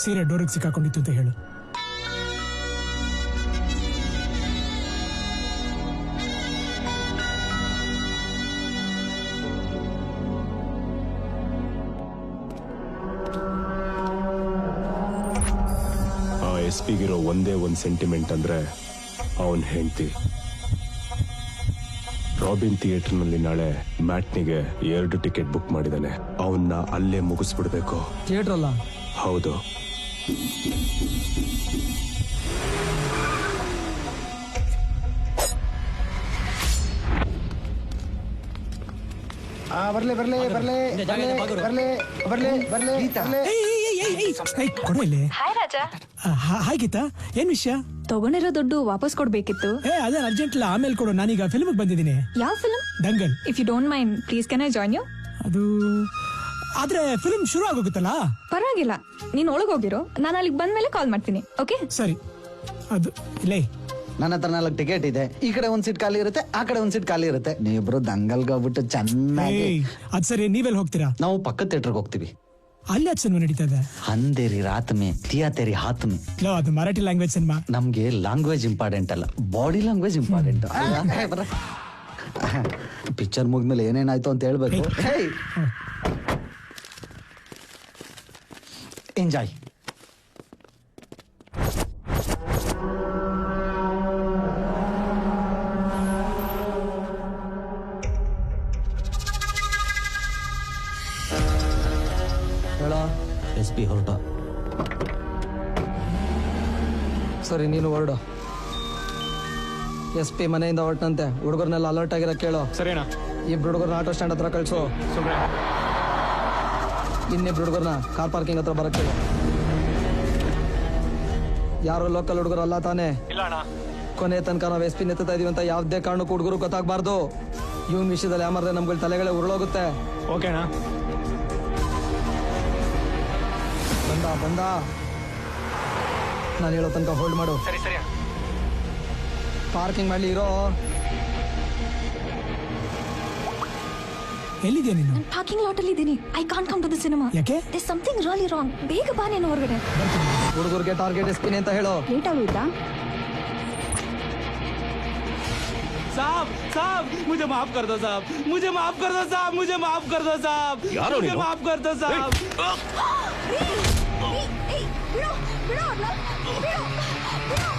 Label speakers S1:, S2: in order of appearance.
S1: ಸೀರೆ ಡೋರಿಗೆ ಸಿಕ್ಕಾಕೊಂಡಿತ್ತು ಅಂತ ಹೇಳು.
S2: ಆ SP-ಗಿರೋ ಒಂದೇ ಒಂದು ಸೆಂಟಿಮೆಂಟ್ ಅಂದ್ರೆ ಅವನ್ ಹೆಂಡತಿ. ರಾಬಿನ್ ಥಿಯೇಟರ್ನಲ್ಲಿ ನಾಳೆ ಮ್ಯಾಟ್ನಿಗೆ 2 ಟಿಕೆಟ್ ಬುಕ್ ಮಾಡಿದಾನೆ. ಅವನ್ನ ಅಲ್ಲೇ ಮುಗಿಸ್ಬಿಡ್ಬೇಕು.
S1: ಥಿಯೇಟರ್ ಅಲ್ಲ?
S2: ಹೌದು.
S3: ಬರ್ಲೆ ಬರ್ಲೆ ಬರ್ಲೆ ಬರ್ಲೆ ಬರ್ಲೆ ಬರ್ಲೆ ಬರ್ಲೆ
S1: ಕೊಡು ಇಲ್ಲಿ.
S4: ಹಾಯ್ ರಾಜಾ.
S1: ಹಾಯ್ ಗೀತಾ, ಏನ್ ವಿಷಯ?
S4: ತಗೊಂಡಿರೋ ದುಡ್ಡು ವಾಪಸ್ ಕೊಡ್ಬೇಕಿತ್ತು.
S1: ಅದೇ ಅರ್ಜೆಂಟ್ ಇಲ್ಲ, ಆಮೇಲೆ ಕೊಡು. ನಾನೀಗ ಫಿಲ್ಮ್ ಬಂದಿದ್ದೀನಿ.
S4: ಯಾವ film?
S1: Dangal.
S4: If you don't mind please can I join you?
S1: ಅದು ಆದ್ರೆ ಫಿಲ್ಮ್ ಶುರು ಆಗೋಗುತ್ತಲ್ಲ.
S4: ಪರವಾಗಿಲ್ಲ, ನೀನ್ ಒಳಗೋಗಿರೋ, ನಾನು ಅಲ್ಲಿಗೆ ಬಂದ್ಮೇಲೆ ಕಾಲ್ ಮಾಡ್ತೀನಿ. ಓಕೆ
S1: ಸರಿ. ಅದು ಇಲ್ಲೇ
S3: ನನ್ನ ಹತ್ರ 4 ಟಿಕೆಟ್ ಇದೆ. ಈ ಕಡೆ ಒಂದ್ ಸೀಟ್ ಖಾಲಿ ಇರುತ್ತೆ, ಆ ಕಡೆ ಒಂದ್ ಸೀಟ್ ಖಾಲಿ ಇರುತ್ತೆ. ನೀವಿಬ್ರು ದಂಗಲ್ಗೆ ಹೋಗ್ಬಿಟ್ಟು ಚೆನ್ನಾಗಿ.
S1: ಅದ್ ಸರಿ, ನೀವೆಲ್ಲಿ ಹೋಗ್ತೀರಾ?
S3: ನಾವು ಪಕ್ಕದ ಥಿಯೇಟರ್ಗೆ ಹೋಗ್ತೀವಿ.
S1: ಅಲ್ಲಿ ಅದು ಸಿನಿಮಾ ನಡೀತಾ ಇದೆ.
S3: ಅಂಧೇರಿ ರಾತ್ ಮೇ ತಿಯಾ ತೇರಿ ಹಾತ್ ಮೇ.
S1: ಅದು ಮರಾಠಿ ಲ್ಯಾಂಗ್ವೇಜ್ ಸಿನಿಮಾ.
S3: ನಮ್ಗೆ ಲ್ಯಾಂಗ್ವೇಜ್ ಇಂಪಾರ್ಟೆಂಟ್ ಅಲ್ಲ, ಬಾಡಿ ಲ್ಯಾಂಗ್ವೇಜ್ ಇಂಪಾರ್ಟೆಂಟ್. ಪಿಕ್ಚರ್ ಮುಗಿದ್ಮೇಲೆ ಏನೇನಾಯ್ತು ಅಂತ ಹೇಳ್ಬೇಕು. ಎಂಜಾಯ್. SP ಹೊರಟ.
S5: ಸರಿ, ನೀನು ಹೊರಡು. SP ಮನೆಯಿಂದ ಹೊರಟಂತೆ. ಹುಡುಗರ್ನೆಲ್ಲ ಅಲರ್ಟ್ ಆಗಿರೋ ಕೇಳು.
S6: ಸರಿನಾ?
S5: ಇಬ್ರು ಹುಡುಗರ್ನ ಆಟೋ ಸ್ಟ್ಯಾಂಡ್ ಹತ್ರ ಕಳ್ಸು. ಇನ್ನಿಬ್ರು ಹುಡುಗರ್ನ ಕಾರ್ ಪಾರ್ಕಿಂಗ್ ಹತ್ರ ಬರಕ್ಕೆ ಹೇಳು. ಯಾರು ಲೋಕಲ್ ಹುಡುಗರು ಅಲ್ಲ ತಾನೆ? ಕೊನೆ ತನಕ ನಾವು SP ನೆತ್ತಾ ಇದೀವಿ ಅಂತ ಯಾವ್ದೇ ಕಾರಣಕ್ಕೂ ಹುಡುಗರು ಗೊತ್ತಾಗಬಾರ್ದು. ಇವನ್ ವಿಷಯದಲ್ಲಿ ಯಾಮಾರ್ದೆ ನಮ್ಗಳ ತಲೆಗಳೇ ಉರುಳೋಗುತ್ತೆ.
S6: ಓಕೆನಾ?
S5: ಬಂದ ನಾನು ಹೇಳೋ ತನಕ ಹೋಲ್ಡ್ ಮಾಡು.
S6: ಸರಿ ಸರಿ.
S5: ಪಾರ್ಕಿಂಗ್ ಮಾಡ್ಲಿ ಇರೋ.
S1: ಎಲ್ಲಿದ್ಯಾ ನೀನು?
S4: ನಾನು ಪಾರ್ಕಿಂಗ್ ಲಾಟ್ ಅಲ್ಲಿ ಇದ್ದೀನಿ. I can't come to the cinema.
S1: ಯಾಕೆ?
S4: There something really wrong. ಬೇಗ ಬಾ ನೀನು ಹೊರಗಡೆ.
S5: ಹುಡುಗರಿಗೆ ಟಾರ್ಗೆಟ್ SP ಅಂತ ಹೇಳು.
S4: ಲೇಟ್ ಆಗೋಯ್ತಾ?
S6: साहब साहब मुझे माफ कर दो साहब, मुझे माफ कर दो साहब, मुझे माफ कर दो साहब, मुझे माफ कर दो साहब.
S4: ಬಿಡು ಬಿಡು ಬಿಡು.